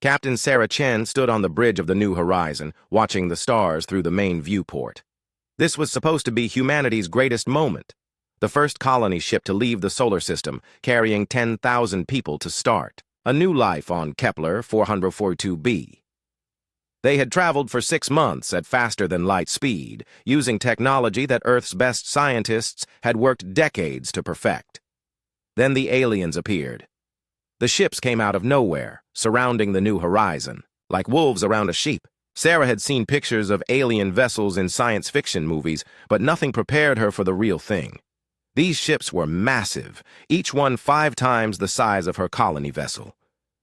Captain Sarah Chen stood on the bridge of the New Horizon, watching the stars through the main viewport. This was supposed to be humanity's greatest moment. The first colony ship to leave the solar system, carrying 10,000 people to start a new life on Kepler 442b. They had traveled for 6 months at faster-than-light speed, using technology that Earth's best scientists had worked decades to perfect. Then the aliens appeared. The ships came out of nowhere, surrounding the New Horizon, like wolves around a sheep. Sarah had seen pictures of alien vessels in science fiction movies, but nothing prepared her for the real thing. These ships were massive, each one 5 times the size of her colony vessel.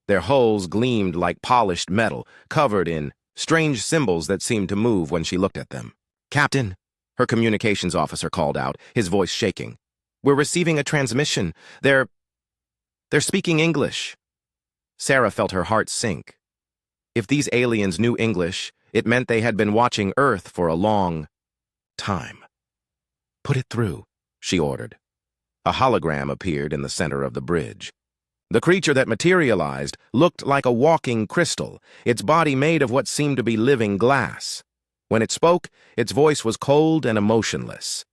Their hulls gleamed like polished metal, covered in strange symbols that seemed to move when she looked at them. "Captain," her communications officer called out, his voice shaking. "We're receiving a transmission. They're speaking English." Sarah felt her heart sink. If these aliens knew English, it meant they had been watching Earth for a long time. "Put it through," she ordered. A hologram appeared in the center of the bridge. The creature that materialized looked like a walking crystal, its body made of what seemed to be living glass. When it spoke, its voice was cold and emotionless.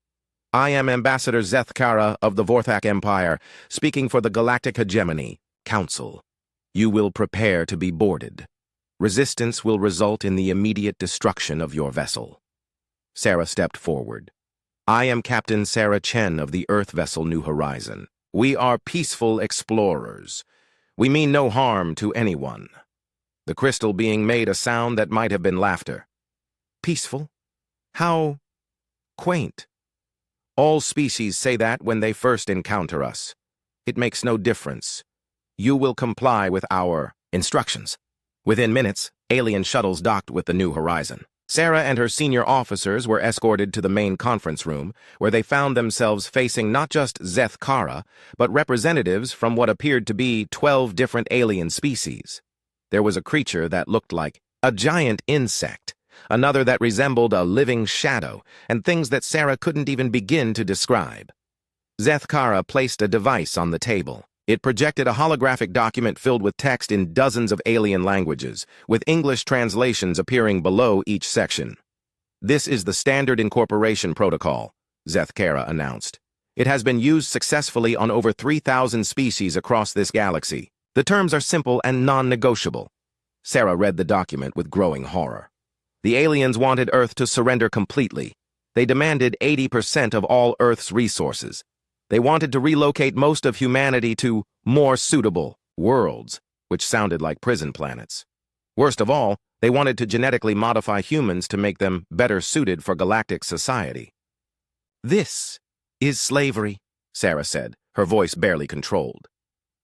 "I am Ambassador Zeth Kara of the Vorthak Empire, speaking for the Galactic Hegemony Council. You will prepare to be boarded. Resistance will result in the immediate destruction of your vessel." Sarah stepped forward. "I am Captain Sarah Chen of the Earth vessel New Horizon. We are peaceful explorers. We mean no harm to anyone." The crystal being made a sound that might have been laughter. "Peaceful? How quaint. All species say that when they first encounter us. It makes no difference. You will comply with our instructions." Within minutes, alien shuttles docked with the New Horizon. Sarah and her senior officers were escorted to the main conference room, where they found themselves facing not just Zeth Kara, but representatives from what appeared to be 12 different alien species. There was a creature that looked like a giant insect, another that resembled a living shadow, and things that Sarah couldn't even begin to describe. Zeth Kara placed a device on the table. It projected a holographic document filled with text in dozens of alien languages, with English translations appearing below each section. "This is the standard incorporation protocol," Zeth Kara announced. "It has been used successfully on over 3,000 species across this galaxy. The terms are simple and non-negotiable." Sarah read the document with growing horror. The aliens wanted Earth to surrender completely. They demanded 80% of all Earth's resources. They wanted to relocate most of humanity to more suitable worlds, which sounded like prison planets. Worst of all, they wanted to genetically modify humans to make them better suited for galactic society. "This is slavery," Sarah said, her voice barely controlled.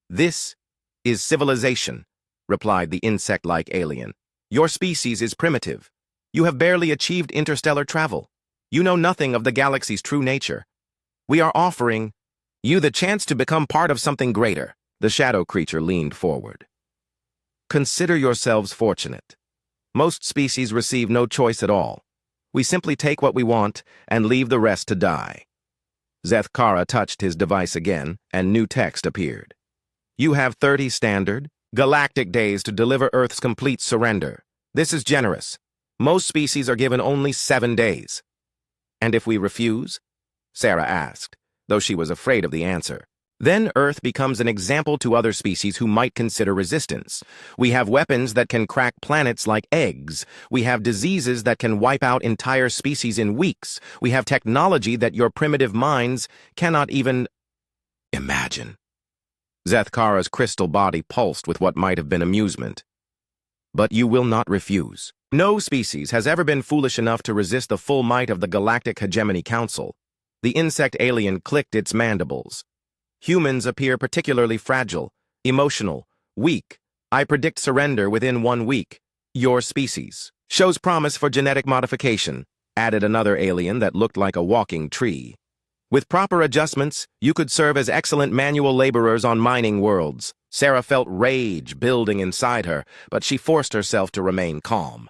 "This is civilization," replied the insect-like alien. "Your species is primitive. You have barely achieved interstellar travel. You know nothing of the galaxy's true nature. We are offering you the chance to become part of something greater." The shadow creature leaned forward. "Consider yourselves fortunate. Most species receive no choice at all. We simply take what we want and leave the rest to die." Zeth Kara touched his device again, and new text appeared. "You have 30 standard, galactic days to deliver Earth's complete surrender. This is generous. Most species are given only 7 days." "And if we refuse?" Sarah asked, though she was afraid of the answer. "Then Earth becomes an example to other species who might consider resistance. We have weapons that can crack planets like eggs. We have diseases that can wipe out entire species in weeks. We have technology that your primitive minds cannot even imagine." Zeth Kara's crystal body pulsed with what might have been amusement. "But you will not refuse. No species has ever been foolish enough to resist the full might of the Galactic Hegemony Council." The insect alien clicked its mandibles. "Humans appear particularly fragile, emotional, weak. I predict surrender within 1 week. Your species shows promise for genetic modification," added another alien that looked like a walking tree. "With proper adjustments, you could serve as excellent manual laborers on mining worlds." Sarah felt rage building inside her, but she forced herself to remain calm.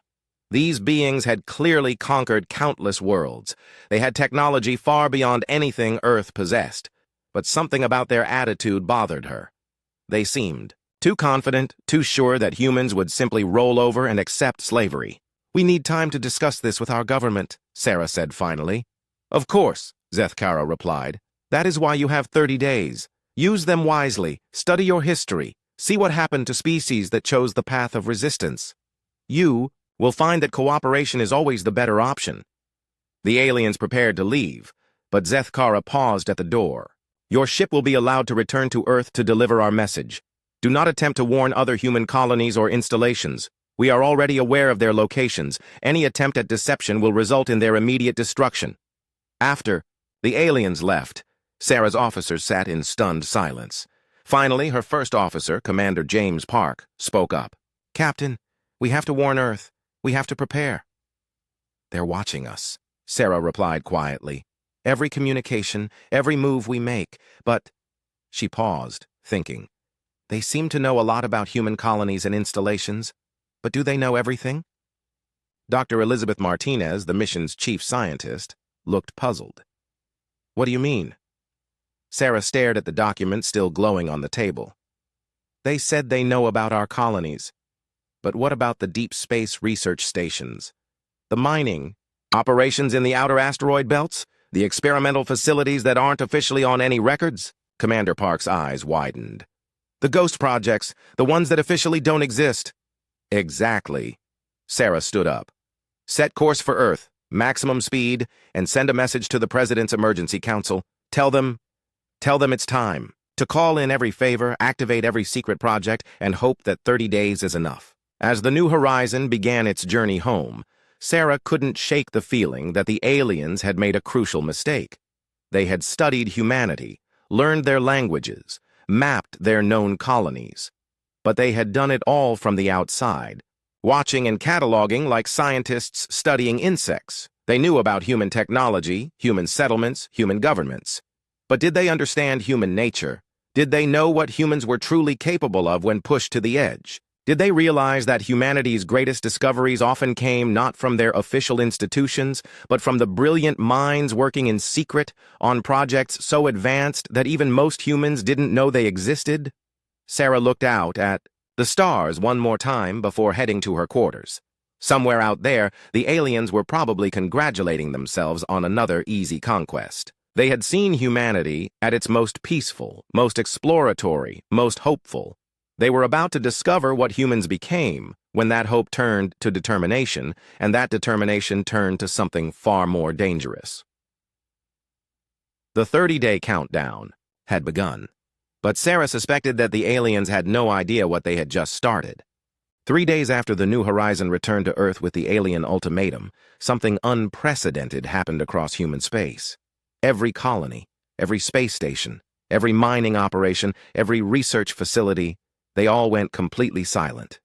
These beings had clearly conquered countless worlds. They had technology far beyond anything Earth possessed, but something about their attitude bothered her. They seemed Too confident, too sure that humans would simply roll over and accept slavery. "We need time to discuss this with our government," Sarah said finally. "Of course," Zethkara replied. "That is why you have 30 days. Use them wisely, study your history, see what happened to species that chose the path of resistance. You will find that cooperation is always the better option." The aliens prepared to leave, but Zethkara paused at the door. "Your ship will be allowed to return to Earth to deliver our message. Do not attempt to warn other human colonies or installations. We are already aware of their locations. Any attempt at deception will result in their immediate destruction." After the aliens left, Sarah's officers sat in stunned silence. Finally, her first officer, Commander James Park, spoke up. "Captain, we have to warn Earth. We have to prepare." "They're watching us," Sarah replied quietly. "Every communication, every move we make, but—" She paused, thinking. "They seem to know a lot about human colonies and installations, but do they know everything?" Dr. Elizabeth Martinez, the mission's chief scientist, looked puzzled. "What do you mean?" Sarah stared at the document still glowing on the table. "They said they know about our colonies. But what about the deep space research stations? The mining, operations in the outer asteroid belts, the experimental facilities that aren't officially on any records?" Commander Park's eyes widened. "The ghost projects, the ones that officially don't exist." "Exactly." Sarah stood up. "Set course for Earth, maximum speed, and send a message to the President's Emergency Council. Tell them it's time to call in every favor, activate every secret project, and hope that 30 days is enough." As the New Horizon began its journey home, Sarah couldn't shake the feeling that the aliens had made a crucial mistake. They had studied humanity, learned their languages, mapped their known colonies. But they had done it all from the outside, watching and cataloging like scientists studying insects. They knew about human technology, human settlements, human governments. But did they understand human nature? Did they know what humans were truly capable of when pushed to the edge? Did they realize that humanity's greatest discoveries often came not from their official institutions, but from the brilliant minds working in secret on projects so advanced that even most humans didn't know they existed? Sarah looked out at the stars one more time before heading to her quarters. Somewhere out there, the aliens were probably congratulating themselves on another easy conquest. They had seen humanity at its most peaceful, most exploratory, most hopeful. They were about to discover what humans became when that hope turned to determination, and that determination turned to something far more dangerous. The 30-day countdown had begun, but Sarah suspected that the aliens had no idea what they had just started. 3 days after the New Horizon returned to Earth with the alien ultimatum, something unprecedented happened across human space. Every colony, every space station, every mining operation, every research facility, they all went completely silent.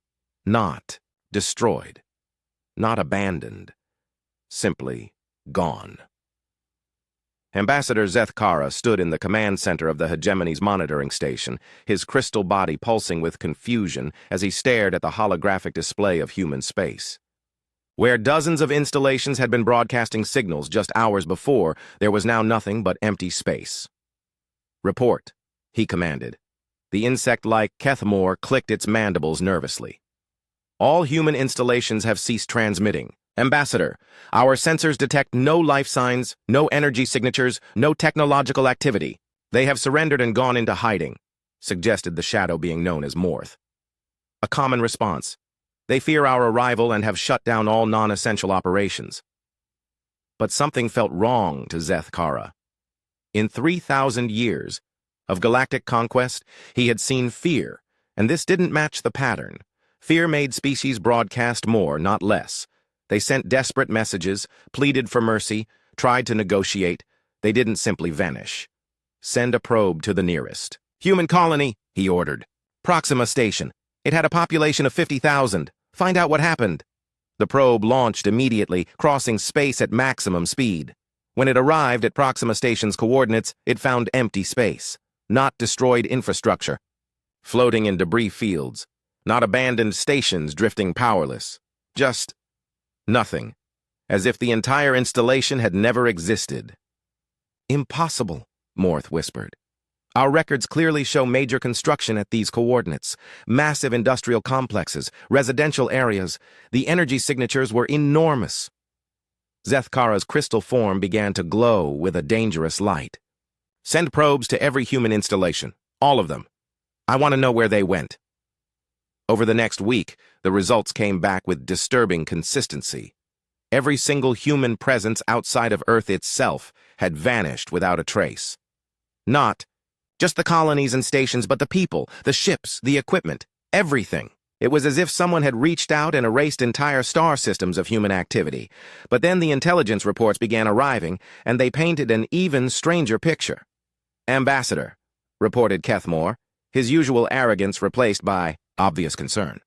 Not destroyed. Not abandoned. Simply gone. Ambassador Zethkara stood in the command center of the hegemony's monitoring station, his crystal body pulsing with confusion as he stared at the holographic display of human space. Where dozens of installations had been broadcasting signals just hours before, there was now nothing but empty space. "Report," he commanded. The insect-like Kethmore clicked its mandibles nervously. "All human installations have ceased transmitting. Ambassador, our sensors detect no life signs, no energy signatures, no technological activity. They have surrendered and gone into hiding," suggested the shadow being known as Morth. A common response. "They fear our arrival and have shut down all non-essential operations." But something felt wrong to Zethkara. In 3,000 years of galactic conquest, he had seen fear, and this didn't match the pattern. Fear made species broadcast more, not less. They sent desperate messages, pleaded for mercy, tried to negotiate. They didn't simply vanish. "Send a probe to the nearest human colony," he ordered. "Proxima Station. It had a population of 50,000. Find out what happened." The probe launched immediately, crossing space at maximum speed. When it arrived at Proxima Station's coordinates, it found empty space. Not destroyed infrastructure, floating in debris fields, not abandoned stations drifting powerless. Just nothing, as if the entire installation had never existed. "Impossible," Morth whispered. Our records clearly show major construction at these coordinates. Massive industrial complexes, residential areas. The energy signatures were enormous. Zethkara's crystal form began to glow with a dangerous light. Send probes to every human installation. All of them. I want to know where they went. Over the next week, the results came back with disturbing consistency. Every single human presence outside of Earth itself had vanished without a trace. Not just the colonies and stations, but the people, the ships, the equipment, everything. It was as if someone had reached out and erased entire star systems of human activity. But then the intelligence reports began arriving, and they painted an even stranger picture. Ambassador, reported Kethmore, his usual arrogance replaced by obvious concern.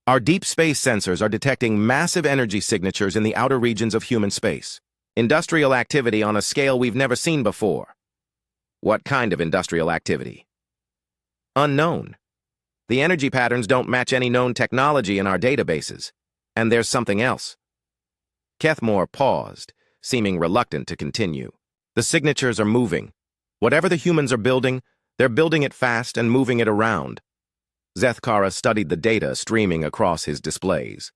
Our deep space sensors are detecting massive energy signatures in the outer regions of human space. Industrial activity on a scale we've never seen before. What kind of industrial activity? Unknown. The energy patterns don't match any known technology in our databases. And there's something else. Kethmore paused, seeming reluctant to continue. The signatures are moving. Whatever the humans are building, they're building it fast and moving it around. Zethkara studied the data streaming across his displays.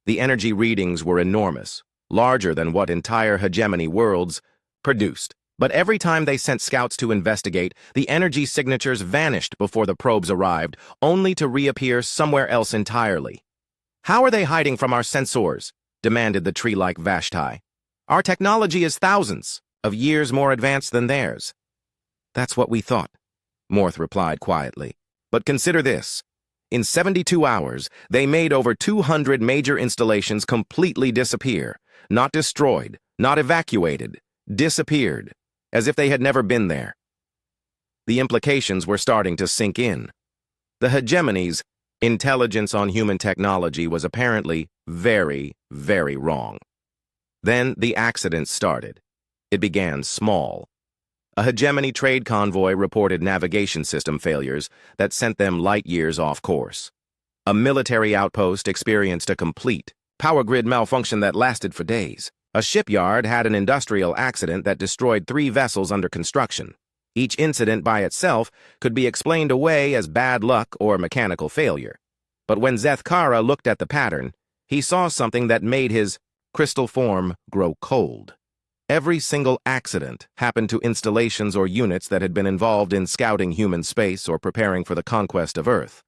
The energy readings were enormous, larger than what entire hegemony worlds produced. But every time they sent scouts to investigate, the energy signatures vanished before the probes arrived, only to reappear somewhere else entirely. How are they hiding from our sensors? Demanded the tree-like Vashti. Our technology is thousands of years more advanced than theirs. That's what we thought, Morth replied quietly. But consider this. In 72 hours, they made over 200 major installations completely disappear. Not destroyed, not evacuated, disappeared. As if they had never been there. The implications were starting to sink in. The hegemony's intelligence on human technology was apparently very, very wrong. Then the accident started. It began small. A hegemony trade convoy reported navigation system failures that sent them light years off course. A military outpost experienced a complete power grid malfunction that lasted for days. A shipyard had an industrial accident that destroyed 3 vessels under construction. Each incident by itself could be explained away as bad luck or mechanical failure. But when Zethkara looked at the pattern, he saw something that made his crystal form grow cold. Every single accident happened to installations or units that had been involved in scouting human space or preparing for the conquest of Earth.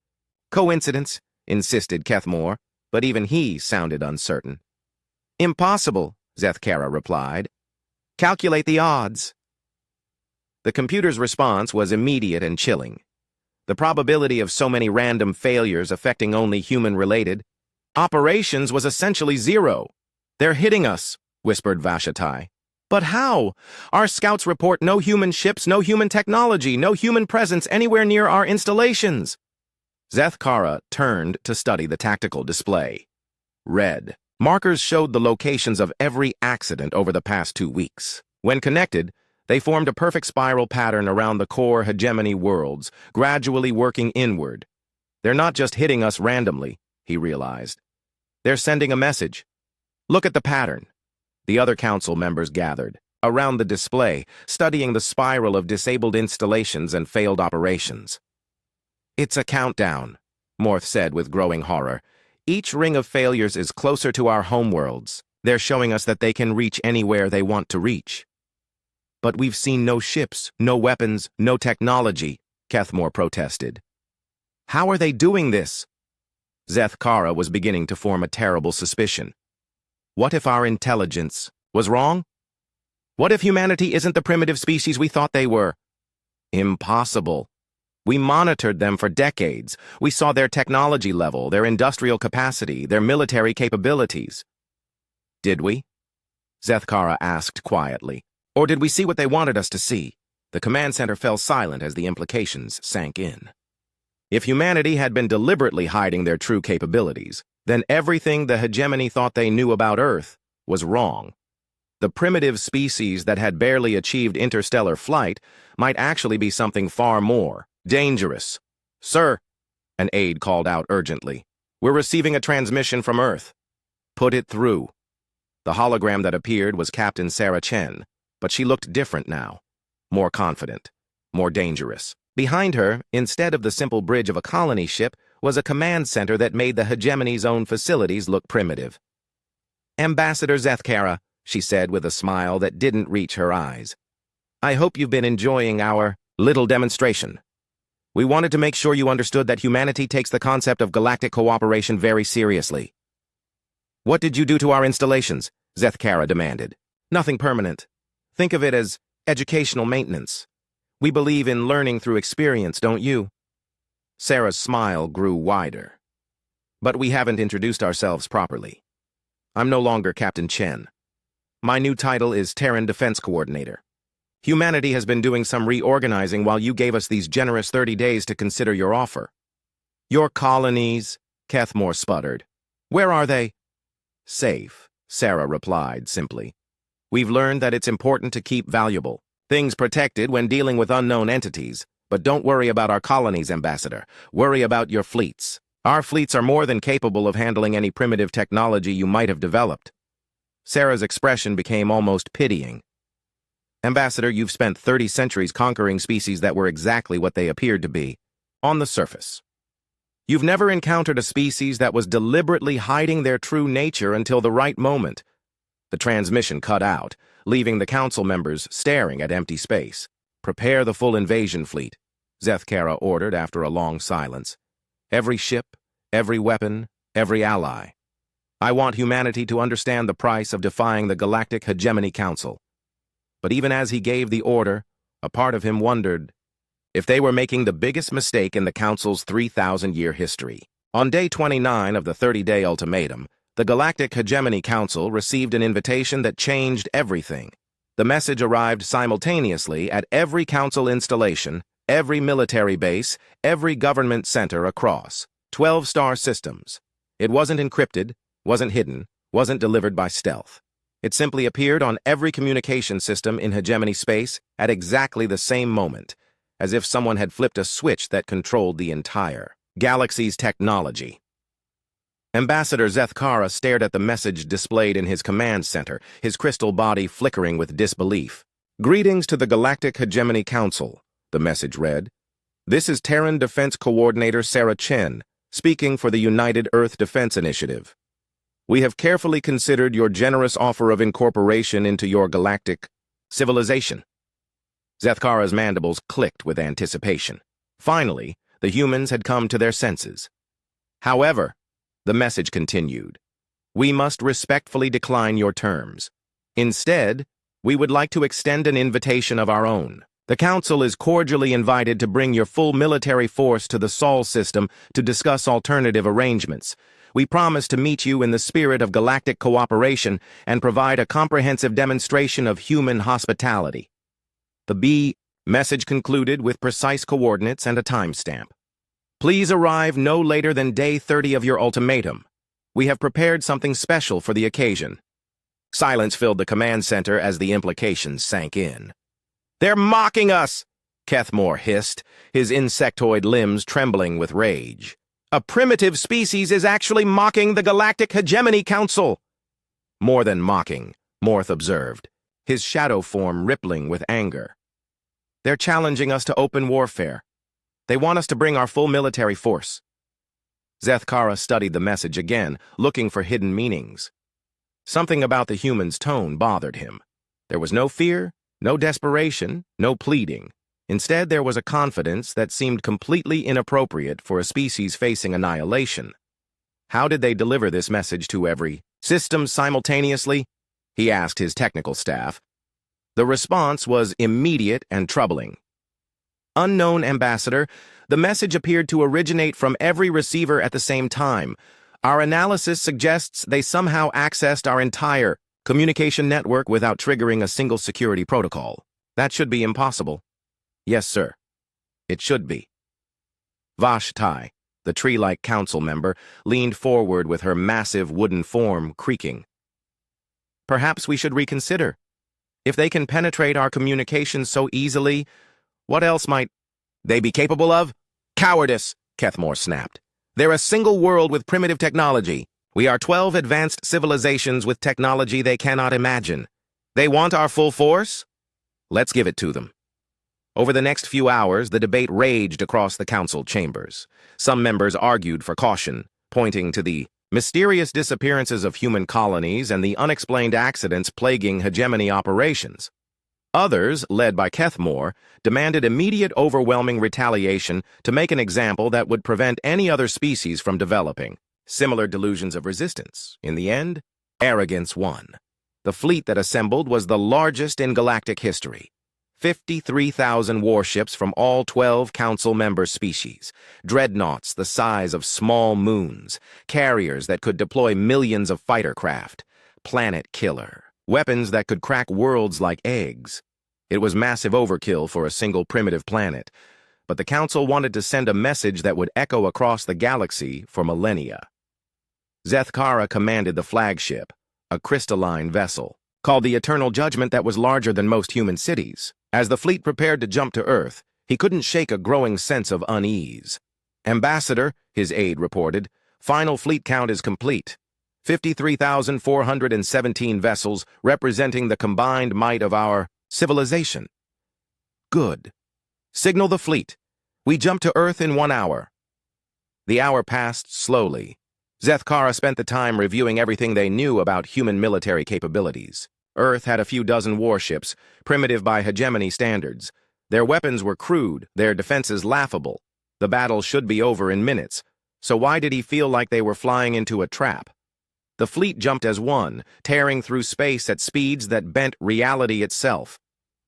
Coincidence, insisted Kethmore, but even he sounded uncertain. Impossible, Zethkara replied. Calculate the odds. The computer's response was immediate and chilling. The probability of so many random failures affecting only human-related operations was essentially 0. They're hitting us, whispered Vashti. But how? Our scouts report no human ships, no human technology, no human presence anywhere near our installations. Zethkara turned to study the tactical display. Red. Markers showed the locations of every accident over the past 2 weeks. When connected, they formed a perfect spiral pattern around the core hegemony worlds, gradually working inward. They're not just hitting us randomly, he realized. They're sending a message. Look at the pattern. The other council members gathered around the display, studying the spiral of disabled installations and failed operations. It's a countdown, Morth said with growing horror. Each ring of failures is closer to our homeworlds. They're showing us that they can reach anywhere they want to reach. But we've seen no ships, no weapons, no technology, Kethmore protested. How are they doing this? Zethkara was beginning to form a terrible suspicion. What if our intelligence was wrong? What if humanity isn't the primitive species we thought they were? Impossible. We monitored them for decades. We saw their technology level, their industrial capacity, their military capabilities. Did we? Zethkara asked quietly. Or did we see what they wanted us to see? The command center fell silent as the implications sank in. If humanity had been deliberately hiding their true capabilities, then everything the hegemony thought they knew about Earth was wrong. The primitive species that had barely achieved interstellar flight might actually be something far more dangerous. Sir, an aide called out urgently. We're receiving a transmission from Earth. Put it through. The hologram that appeared was Captain Sarah Chen, but she looked different now, more confident. more dangerous. Behind her, instead of the simple bridge of a colony ship, was a command center that made the hegemony's own facilities look primitive. "Ambassador Zethkara," she said with a smile that didn't reach her eyes. "I hope you've been enjoying our little demonstration. We wanted to make sure you understood that humanity takes the concept of galactic cooperation very seriously." "What did you do to our installations?" Zethkara demanded. "Nothing permanent. Think of it as educational maintenance. We believe in learning through experience, don't you?" Sarah's smile grew wider. "But we haven't introduced ourselves properly. I'm no longer Captain Chen. My new title is Terran Defense Coordinator. Humanity has been doing some reorganizing while you gave us these generous 30 days to consider your offer." "Your colonies," Kethmore sputtered. "Where are they?" "Safe," Sarah replied simply. "We've learned that it's important to keep valuable things protected when dealing with unknown entities. But don't worry about our colonies, Ambassador. Worry about your fleets. Our fleets are more than capable of handling any primitive technology you might have developed." Sarah's expression became almost pitying. "Ambassador, you've spent 30 centuries conquering species that were exactly what they appeared to be, on the surface. You've never encountered a species that was deliberately hiding their true nature until the right moment." The transmission cut out, leaving the council members staring at empty space. "Prepare the full invasion fleet," Zethkara ordered after a long silence. "Every ship, every weapon, every ally. I want humanity to understand the price of defying the Galactic Hegemony Council." But even as he gave the order, a part of him wondered if they were making the biggest mistake in the Council's 3,000-year history. On day 29 of the 30-day ultimatum, the Galactic Hegemony Council received an invitation that changed everything. The message arrived simultaneously at every council installation, every military base, every government center across 12 star systems. It wasn't encrypted, wasn't hidden, wasn't delivered by stealth. It simply appeared on every communication system in hegemony space at exactly the same moment, as if someone had flipped a switch that controlled the entire galaxy's technology. Ambassador Zethkara stared at the message displayed in his command center, his crystal body flickering with disbelief. "Greetings to the Galactic Hegemony Council," the message read. "This is Terran Defense Coordinator Sarah Chen, speaking for the United Earth Defense Initiative. We have carefully considered your generous offer of incorporation into your galactic civilization." Zethkara's mandibles clicked with anticipation. Finally, the humans had come to their senses. "However," the message continued, "we must respectfully decline your terms. Instead, we would like to extend an invitation of our own. The Council is cordially invited to bring your full military force to the Sol system to discuss alternative arrangements. We promise to meet you in the spirit of galactic cooperation and provide a comprehensive demonstration of human hospitality." The B message concluded with precise coordinates and a timestamp. "Please arrive no later than day 30 of your ultimatum. We have prepared something special for the occasion." Silence filled the command center as the implications sank in. "They're mocking us!" Kethmore hissed, his insectoid limbs trembling with rage. "A primitive species is actually mocking the Galactic Hegemony Council!" "More than mocking," Morth observed, his shadow form rippling with anger. "They're challenging us to open warfare. They want us to bring our full military force." Zethkara studied the message again, looking for hidden meanings. Something about the human's tone bothered him. There was no fear, no desperation, no pleading. Instead, there was a confidence that seemed completely inappropriate for a species facing annihilation. How did they deliver this message to every system simultaneously? He asked his technical staff. The response was immediate and troubling. "Unknown Ambassador, the message appeared to originate from every receiver at the same time. Our analysis suggests they somehow accessed our entire communication network without triggering a single security protocol. That should be impossible." "Yes, sir. It should be." Vashti, the tree-like council member, leaned forward with her massive wooden form creaking. "Perhaps we should reconsider. If they can penetrate our communications so easily, what else might they be capable of?" "Cowardice," Kethmore snapped. "They're a single world with primitive technology. We are 12 advanced civilizations with technology they cannot imagine. They want our full force? Let's give it to them." Over the next few hours, the debate raged across the council chambers. Some members argued for caution, pointing to the mysterious disappearances of human colonies and the unexplained accidents plaguing hegemony operations. Others, led by Kethmore, demanded immediate overwhelming retaliation to make an example that would prevent any other species from developing. Similar delusions of resistance. In the end, arrogance won. The fleet that assembled was the largest in galactic history. 53,000 warships from all 12 council member species, dreadnoughts the size of small moons, carriers that could deploy millions of fighter craft, planet killer, weapons that could crack worlds like eggs. It was massive overkill for a single primitive planet, but the council wanted to send a message that would echo across the galaxy for millennia. Zethkara commanded the flagship, a crystalline vessel, called the Eternal Judgment that was larger than most human cities. As the fleet prepared to jump to Earth, he couldn't shake a growing sense of unease. "Ambassador," his aide reported, "final fleet count is complete. 53,417 vessels representing the combined might of our civilization." "Good. Signal the fleet. We jump to Earth in 1 hour." The hour passed slowly. Zethkara spent the time reviewing everything they knew about human military capabilities. Earth had a few dozen warships, primitive by hegemony standards. Their weapons were crude, their defenses laughable. The battle should be over in minutes, so why did he feel like they were flying into a trap? The fleet jumped as one, tearing through space at speeds that bent reality itself.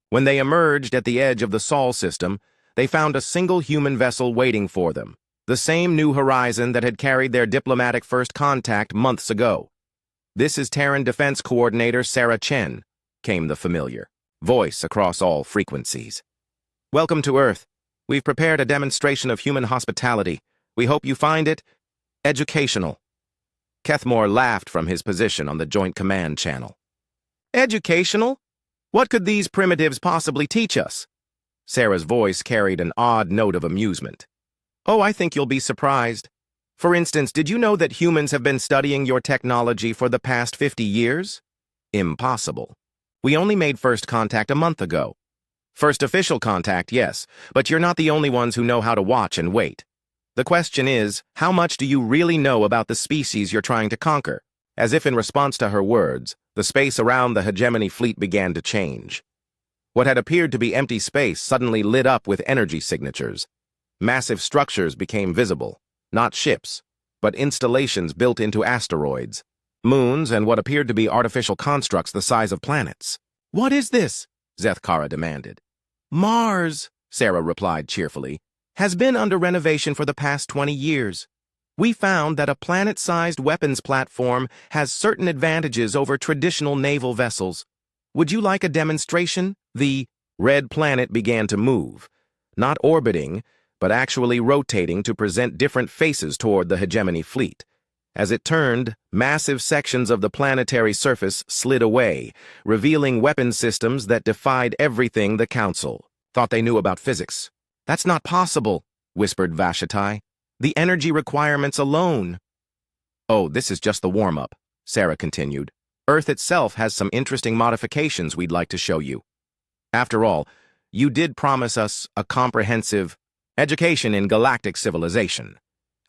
When they emerged at the edge of the Sol system, they found a single human vessel waiting for them, the same New Horizon that had carried their diplomatic first contact months ago. "This is Terran Defense Coordinator Sarah Chen," came the familiar voice across all frequencies. "Welcome to Earth. We've prepared a demonstration of human hospitality. We hope you find it educational." Kethmore laughed from his position on the Joint Command channel. "Educational? What could these primitives possibly teach us?" Sarah's voice carried an odd note of amusement. "Oh, I think you'll be surprised. For instance, did you know that humans have been studying your technology for the past 50 years? Impossible. We only made first contact a month ago. First official contact, yes, but you're not the only ones who know how to watch and wait. The question is, how much do you really know about the species you're trying to conquer?" As if in response to her words, the space around the hegemony fleet began to change. What had appeared to be empty space suddenly lit up with energy signatures. Massive structures became visible. Not ships, but installations built into asteroids, moons, and what appeared to be artificial constructs the size of planets. "What is this?" Zethkara demanded. "Mars," Sarah replied cheerfully, "has been under renovation for the past 20 years. We found that a planet-sized weapons platform has certain advantages over traditional naval vessels. Would you like a demonstration?" The red planet began to move, not orbiting, but actually rotating to present different faces toward the hegemony fleet. As it turned, massive sections of the planetary surface slid away, revealing weapon systems that defied everything the Council thought they knew about physics. "That's not possible," whispered Vashatai. "The energy requirements alone." "Oh, this is just the warm-up," Sarah continued. "Earth itself has some interesting modifications we'd like to show you. After all, you did promise us a comprehensive education in galactic civilization."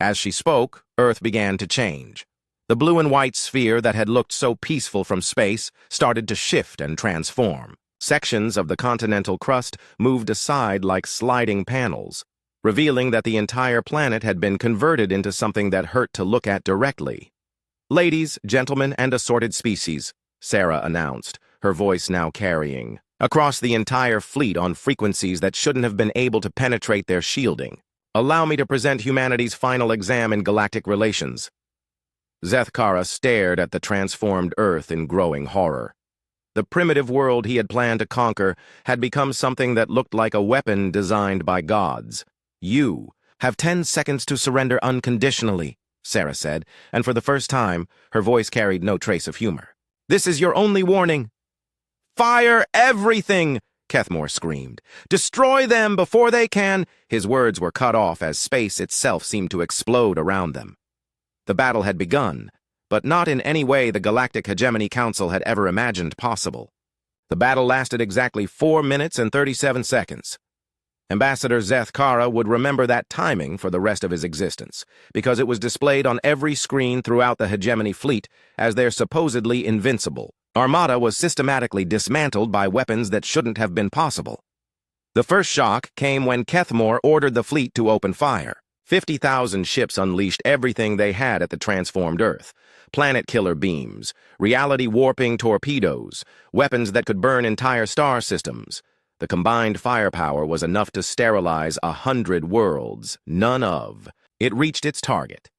As she spoke, Earth began to change. The blue and white sphere that had looked so peaceful from space started to shift and transform. Sections of the continental crust moved aside like sliding panels, revealing that the entire planet had been converted into something that hurt to look at directly. "Ladies, gentlemen, and assorted species," Sarah announced, her voice now carrying across the entire fleet on frequencies that shouldn't have been able to penetrate their shielding. "Allow me to present humanity's final exam in galactic relations." Zethkara stared at the transformed Earth in growing horror. The primitive world he had planned to conquer had become something that looked like a weapon designed by gods. "You have 10 seconds to surrender unconditionally," Sarah said, and for the first time, her voice carried no trace of humor. "This is your only warning." "Fire everything!" Kethmore screamed. "Destroy them before they can—" His words were cut off as space itself seemed to explode around them. The battle had begun, but not in any way the Galactic Hegemony Council had ever imagined possible. The battle lasted exactly 4 minutes and 37 seconds. Ambassador Zeth Kara would remember that timing for the rest of his existence, because it was displayed on every screen throughout the hegemony fleet as their supposedly invincible armada was systematically dismantled by weapons that shouldn't have been possible. The first shock came when Kethmore ordered the fleet to open fire. 50,000 ships unleashed everything they had at the transformed Earth. Planet-killer beams, reality-warping torpedoes, weapons that could burn entire star systems. The combined firepower was enough to sterilize 100 worlds, none of. It reached its target.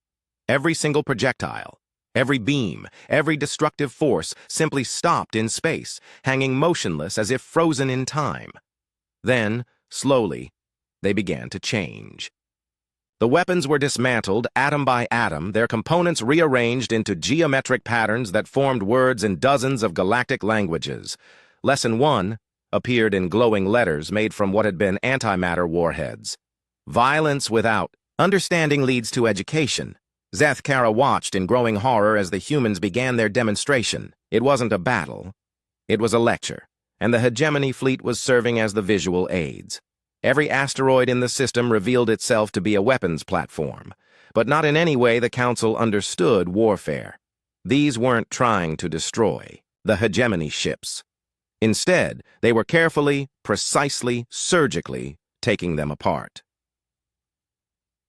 Every single projectile, every beam, every destructive force simply stopped in space, hanging motionless as if frozen in time. Then, slowly, they began to change. The weapons were dismantled atom by atom, their components rearranged into geometric patterns that formed words in dozens of galactic languages. Lesson 1 appeared in glowing letters made from what had been antimatter warheads. Violence without understanding leads to education. Zeth Kara watched in growing horror as the humans began their demonstration. It wasn't a battle. It was a lecture, and the hegemony fleet was serving as the visual aids. Every asteroid in the system revealed itself to be a weapons platform, but not in any way the Council understood warfare. These weren't trying to destroy the hegemony ships. Instead, they were carefully, precisely, surgically taking them apart.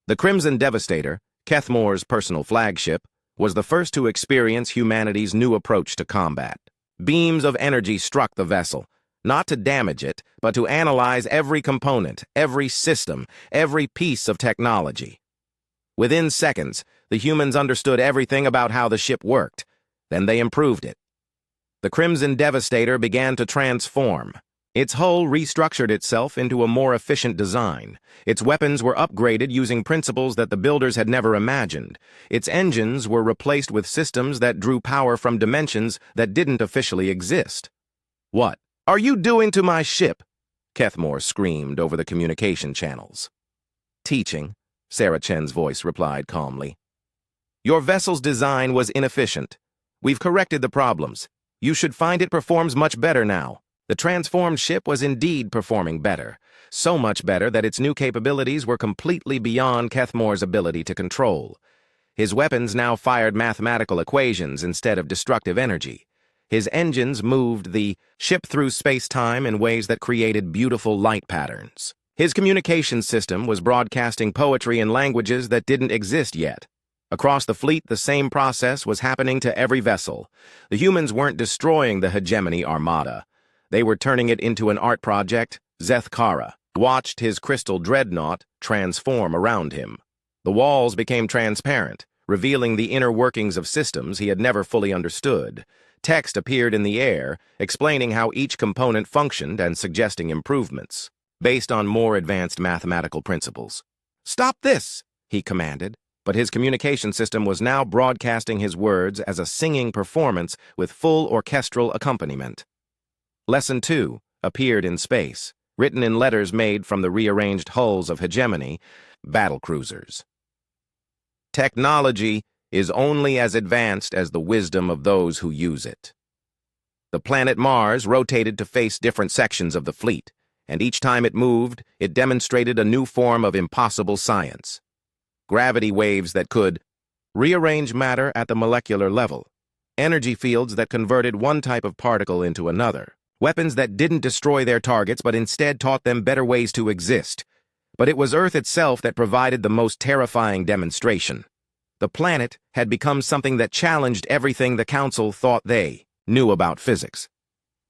The Crimson Devastator, Kethmore's personal flagship, was the first to experience humanity's new approach to combat. Beams of energy struck the vessel, not to damage it, but to analyze every component, every system, every piece of technology. Within seconds, the humans understood everything about how the ship worked. Then they improved it. The Crimson Devastator began to transform. Its hull restructured itself into a more efficient design. Its weapons were upgraded using principles that the builders had never imagined. Its engines were replaced with systems that drew power from dimensions that didn't officially exist. "What are you doing to my ship?" Kethmore screamed over the communication channels. "Teaching," Sarah Chen's voice replied calmly. "Your vessel's design was inefficient. We've corrected the problems. You should find it performs much better now." The transformed ship was indeed performing better, so much better that its new capabilities were completely beyond Kethmore's ability to control. His weapons now fired mathematical equations instead of destructive energy. His engines moved the ship through space-time in ways that created beautiful light patterns. His communication system was broadcasting poetry in languages that didn't exist yet. Across the fleet, the same process was happening to every vessel. The humans weren't destroying the hegemony armada. They were turning it into an art project. Zeth Kara watched his crystal dreadnought transform around him. The walls became transparent, revealing the inner workings of systems he had never fully understood. Text appeared in the air, explaining how each component functioned and suggesting improvements, based on more advanced mathematical principles. "Stop this!" he commanded, but his communication system was now broadcasting his words as a singing performance with full orchestral accompaniment. Lesson 2 appeared in space, written in letters made from the rearranged hulls of hegemony battlecruisers. "Technology is only as advanced as the wisdom of those who use it." The planet Mars rotated to face different sections of the fleet, and each time it moved, it demonstrated a new form of impossible science. Gravity waves that could rearrange matter at the molecular level, energy fields that converted one type of particle into another, weapons that didn't destroy their targets but instead taught them better ways to exist. But it was Earth itself that provided the most terrifying demonstration. The planet had become something that challenged everything the Council thought they knew about physics.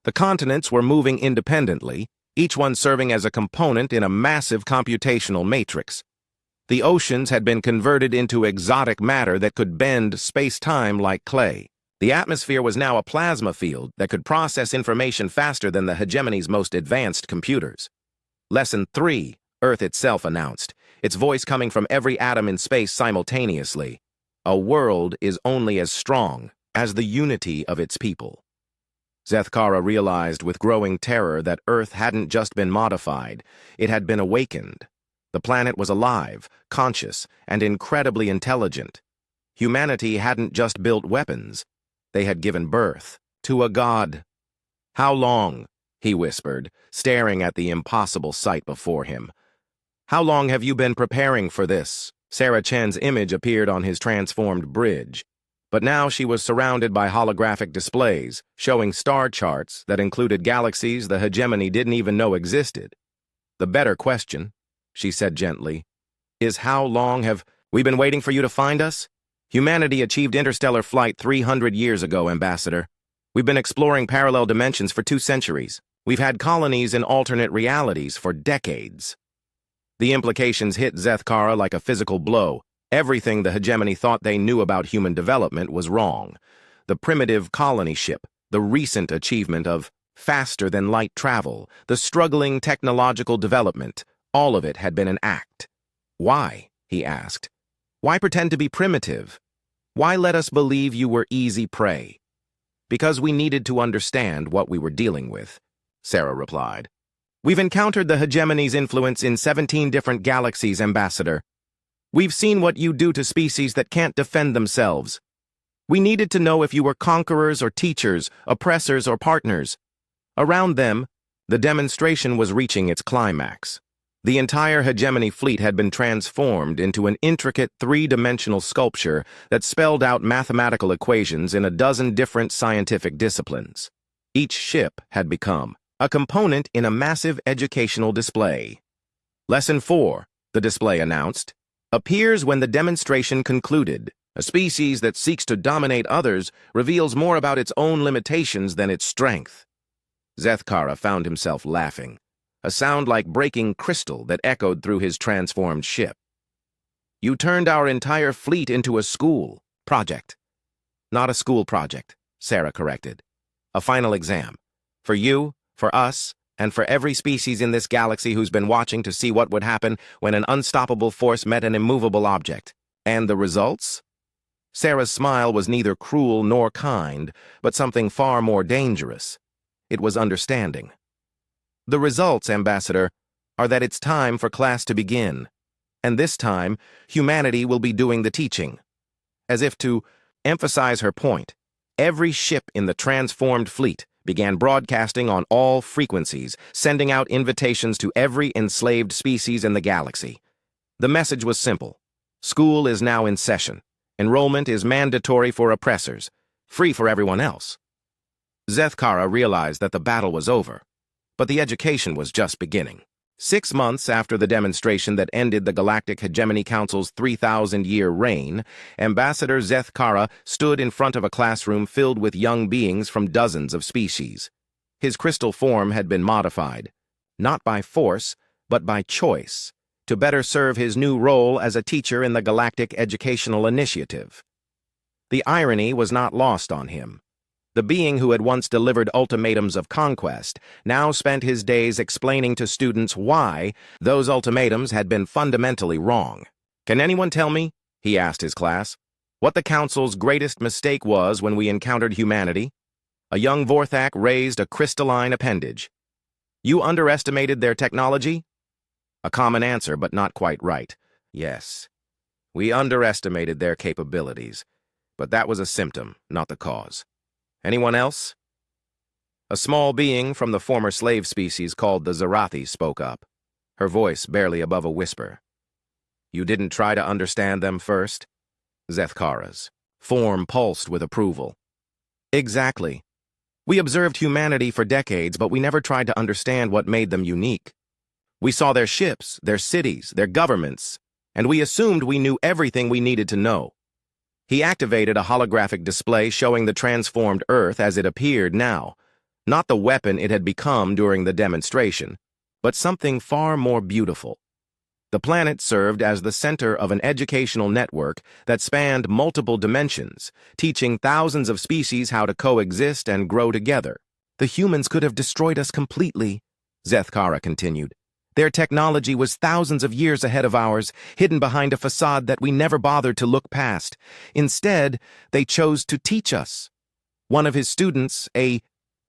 The continents were moving independently, each one serving as a component in a massive computational matrix. The oceans had been converted into exotic matter that could bend space-time like clay. The atmosphere was now a plasma field that could process information faster than the hegemony's most advanced computers. Lesson 3, Earth itself announced, its voice coming from every atom in space simultaneously. A world is only as strong as the unity of its people. Zeth Kara realized with growing terror that Earth hadn't just been modified, it had been awakened. The planet was alive, conscious, and incredibly intelligent. Humanity hadn't just built weapons. They had given birth to a god. "How long?" he whispered, staring at the impossible sight before him. How long have you been preparing for this? Sarah Chen's image appeared on his transformed bridge. But now she was surrounded by holographic displays, showing star charts that included galaxies the hegemony didn't even know existed. The better question, she said gently, is how long have we been waiting for you to find us? Humanity achieved interstellar flight 300 years ago, Ambassador. We've been exploring parallel dimensions for 2 centuries. We've had colonies in alternate realities for decades. The implications hit Zethkara like a physical blow. Everything the hegemony thought they knew about human development was wrong. The primitive colony ship, the recent achievement of faster-than-light travel, the struggling technological development, all of it had been an act. Why? He asked. Why pretend to be primitive? Why let us believe you were easy prey? Because we needed to understand what we were dealing with, Sarah replied. We've encountered the hegemony's influence in 17 different galaxies, Ambassador. We've seen what you do to species that can't defend themselves. We needed to know if you were conquerors or teachers, oppressors or partners. Around them, the demonstration was reaching its climax. The entire hegemony fleet had been transformed into an intricate 3-dimensional sculpture that spelled out mathematical equations in a dozen different scientific disciplines. Each ship had become a component in a massive educational display. Lesson 4, the display announced, appears when the demonstration concluded. A species that seeks to dominate others reveals more about its own limitations than its strength. Zethkara found himself laughing, a sound like breaking crystal that echoed through his transformed ship. You turned our entire fleet into a school project. Not a school project, Sarah corrected. A final exam. For you, for us, and for every species in this galaxy who's been watching to see what would happen when an unstoppable force met an immovable object. And the results? Sarah's smile was neither cruel nor kind, but something far more dangerous. It was understanding. The results, Ambassador, are that it's time for class to begin. And this time, humanity will be doing the teaching. As if to emphasize her point, every ship in the transformed fleet began broadcasting on all frequencies, sending out invitations to every enslaved species in the galaxy. The message was simple. School is now in session. Enrollment is mandatory for oppressors, free for everyone else. Zethkara realized that the battle was over, but the education was just beginning. 6 months after the demonstration that ended the Galactic Hegemony Council's 3,000-year reign, Ambassador Zethkara stood in front of a classroom filled with young beings from dozens of species. His crystal form had been modified, not by force, but by choice, to better serve his new role as a teacher in the Galactic Educational Initiative. The irony was not lost on him. The being who had once delivered ultimatums of conquest now spent his days explaining to students why those ultimatums had been fundamentally wrong. Can anyone tell me, he asked his class, what the Council's greatest mistake was when we encountered humanity? A young Vorthak raised a crystalline appendage. You underestimated their technology? A common answer, but not quite right. Yes, we underestimated their capabilities, but that was a symptom, not the cause. Anyone else? A small being from the former slave species called the Zarathi spoke up, her voice barely above a whisper. You didn't try to understand them first? Zethkara's form pulsed with approval. Exactly. We observed humanity for decades, but we never tried to understand what made them unique. We saw their ships, their cities, their governments, and we assumed we knew everything we needed to know. He activated a holographic display showing the transformed Earth as it appeared now, not the weapon it had become during the demonstration, but something far more beautiful. The planet served as the center of an educational network that spanned multiple dimensions, teaching thousands of species how to coexist and grow together. The humans could have destroyed us completely, Zethkara continued. Their technology was thousands of years ahead of ours, hidden behind a facade that we never bothered to look past. Instead, they chose to teach us. One of his students, a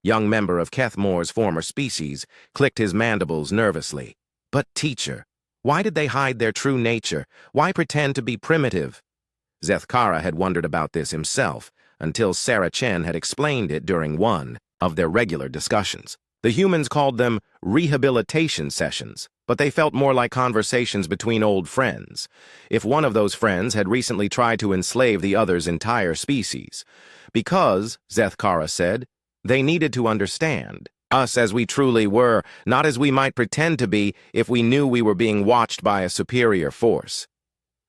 young member of Kethmore's former species, clicked his mandibles nervously. But teacher, why did they hide their true nature? Why pretend to be primitive? Zethkara had wondered about this himself, until Sarah Chen had explained it during one of their regular discussions. The humans called them rehabilitation sessions, but they felt more like conversations between old friends. If one of those friends had recently tried to enslave the other's entire species. Because, Zethkara said, they needed to understand us as we truly were, not as we might pretend to be if we knew we were being watched by a superior force.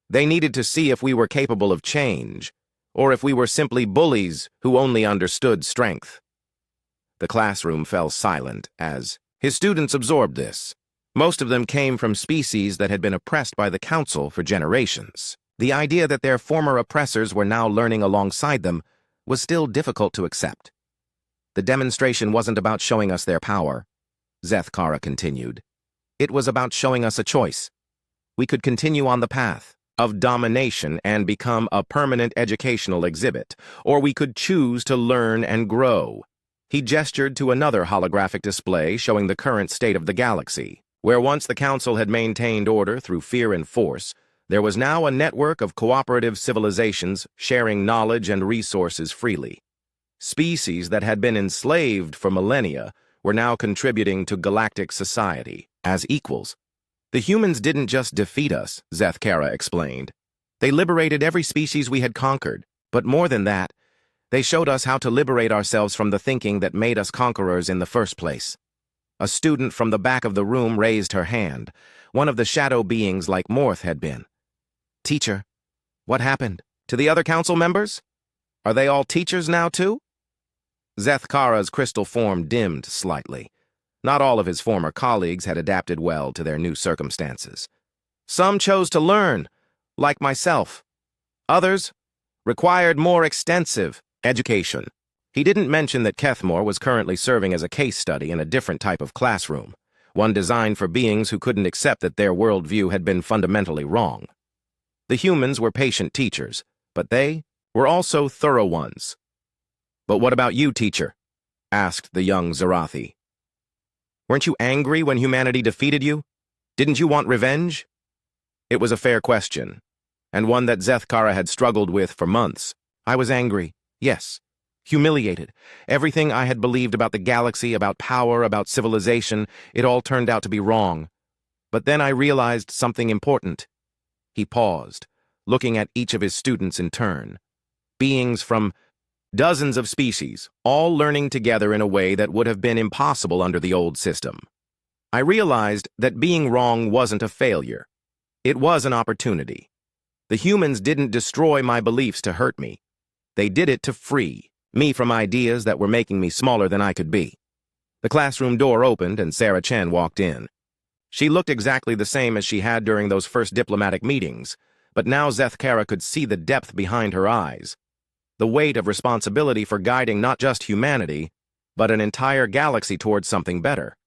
They needed to see if we were capable of change, or if we were simply bullies who only understood strength. The classroom fell silent as his students absorbed this. Most of them came from species that had been oppressed by the Council for generations. The idea that their former oppressors were now learning alongside them was still difficult to accept. The demonstration wasn't about showing us their power, Zethkara continued. It was about showing us a choice. We could continue on the path of domination and become a permanent educational exhibit, or we could choose to learn and grow. He gestured to another holographic display showing the current state of the galaxy, where once the Council had maintained order through fear and force, there was now a network of cooperative civilizations sharing knowledge and resources freely. Species that had been enslaved for millennia were now contributing to galactic society as equals. The humans didn't just defeat us, Zethkara explained. They liberated every species we had conquered, but more than that, they showed us how to liberate ourselves from the thinking that made us conquerors in the first place. A student from the back of the room raised her hand, one of the shadow beings like Morth had been. Teacher, what happened? To the other council members? Are they all teachers now too? Zethkara's crystal form dimmed slightly. Not all of his former colleagues had adapted well to their new circumstances. Some chose to learn, like myself. Others required more extensive education. He didn't mention that Kethmore was currently serving as a case study in a different type of classroom, one designed for beings who couldn't accept that their worldview had been fundamentally wrong. The humans were patient teachers, but they were also thorough ones. But what about you, teacher? Asked the young Zarathi. Weren't you angry when humanity defeated you? Didn't you want revenge? It was a fair question, and one that Zethkara had struggled with for months. I was angry, yes. Humiliated. Everything I had believed about the galaxy, about power, about civilization, it all turned out to be wrong. But then I realized something important. He paused, looking at each of his students in turn. Beings from dozens of species, all learning together in a way that would have been impossible under the old system. I realized that being wrong wasn't a failure. It was an opportunity. The humans didn't destroy my beliefs to hurt me. They did it to free me from ideas that were making me smaller than I could be. The classroom door opened and Sarah Chen walked in. She looked exactly the same as she had during those first diplomatic meetings, but now Zethkara could see the depth behind her eyes. The weight of responsibility for guiding not just humanity, but an entire galaxy towards something better.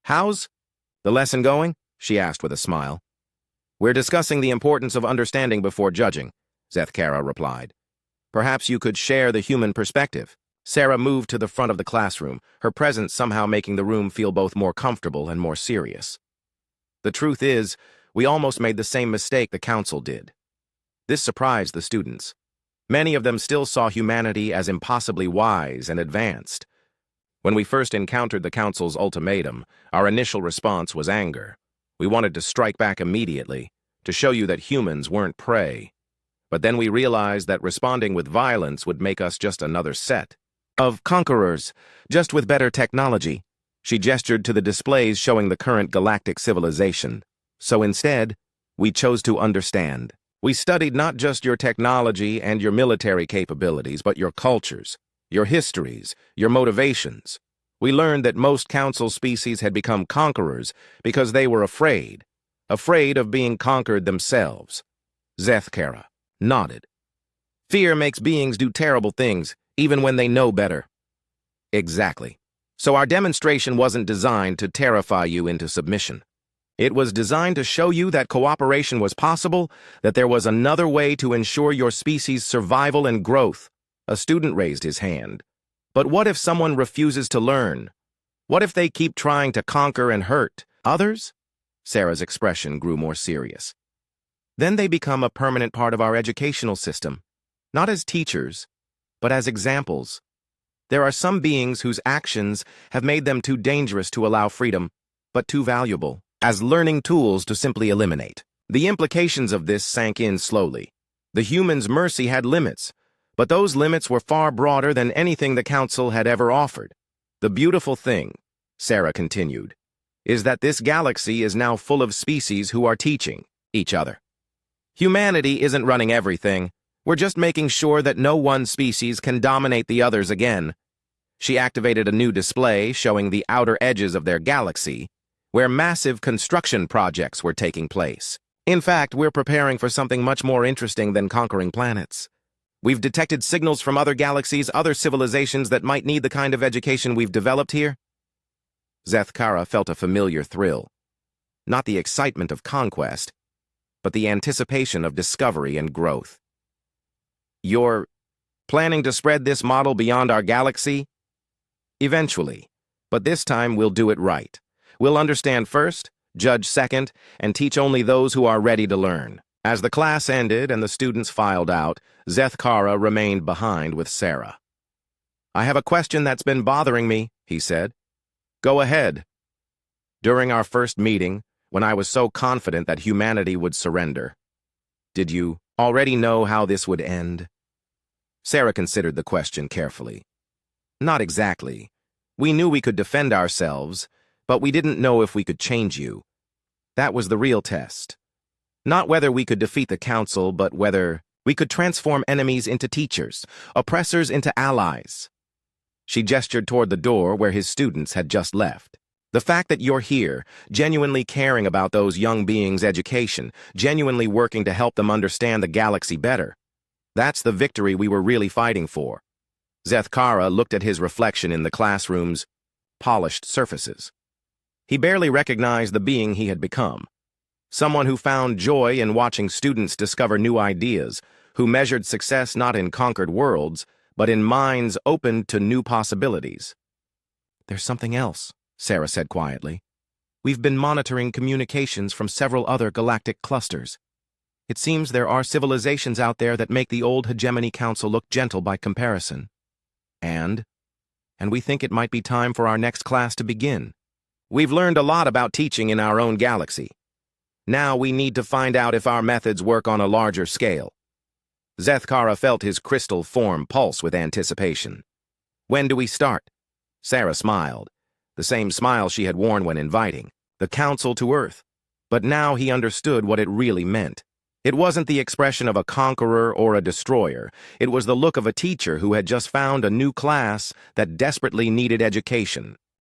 How's the lesson going? She asked with a smile. We're discussing the importance of understanding before judging, Zethkara replied. Perhaps you could share the human perspective. Sarah moved to the front of the classroom, her presence somehow making the room feel both more comfortable and more serious. The truth is, we almost made the same mistake the council did. This surprised the students. Many of them still saw humanity as impossibly wise and advanced. When we first encountered the Council's ultimatum, our initial response was anger. We wanted to strike back immediately, to show you that humans weren't prey. But then we realized that responding with violence would make us just another set of conquerors, just with better technology. She gestured to the displays showing the current galactic civilization. So instead, we chose to understand. We studied not just your technology and your military capabilities, but your cultures, your histories, your motivations. We learned that most council species had become conquerors because they were afraid of being conquered themselves. Zethkara nodded. Fear makes beings do terrible things, even when they know better. Exactly. So our demonstration wasn't designed to terrify you into submission. It was designed to show you that cooperation was possible, that there was another way to ensure your species' survival and growth. A student raised his hand. But what if someone refuses to learn? What if they keep trying to conquer and hurt others? Sarah's expression grew more serious. Then they become a permanent part of our educational system, not as teachers, but as examples. There are some beings whose actions have made them too dangerous to allow freedom, but too valuable as learning tools to simply eliminate. The implications of this sank in slowly. The humans' mercy had limits, but those limits were far broader than anything the Council had ever offered. The beautiful thing, Sarah continued, is that this galaxy is now full of species who are teaching each other. Humanity isn't running everything. We're just making sure that no one species can dominate the others again. She activated a new display showing the outer edges of their galaxy, where massive construction projects were taking place. In fact, we're preparing for something much more interesting than conquering planets. We've detected signals from other galaxies, other civilizations that might need the kind of education we've developed here. Szeth Kara felt a familiar thrill. Not the excitement of conquest, but the anticipation of discovery and growth. You're planning to spread this model beyond our galaxy? Eventually, but this time we'll do it right. We'll understand first, judge second, and teach only those who are ready to learn. As the class ended and the students filed out, Szeth Kara remained behind with Sarah. "I have a question that's been bothering me," he said. "Go ahead." "During our first meeting, when I was so confident that humanity would surrender, did you already know how this would end?" Sarah considered the question carefully. "Not exactly. We knew we could defend ourselves, but we didn't know if we could change you. That was the real test. Not whether we could defeat the Council, but whether we could transform enemies into teachers, oppressors into allies." She gestured toward the door where his students had just left. "The fact that you're here, genuinely caring about those young beings' education, genuinely working to help them understand the galaxy better, that's the victory we were really fighting for." Szeth Kara looked at his reflection in the classroom's polished surfaces. He barely recognized the being he had become. Someone who found joy in watching students discover new ideas, who measured success not in conquered worlds, but in minds open to new possibilities. "There's something else," Sarah said quietly. "We've been monitoring communications from several other galactic clusters. It seems there are civilizations out there that make the old Hegemony Council look gentle by comparison. And we think it might be time for our next class to begin. We've learned a lot about teaching in our own galaxy. Now we need to find out if our methods work on a larger scale." Szeth Kara felt his crystal form pulse with anticipation. "When do we start?" Sarah smiled, the same smile she had worn when inviting the Council to Earth. But now he understood what it really meant. It wasn't the expression of a conqueror or a destroyer. It was the look of a teacher who had just found a new class that desperately needed education.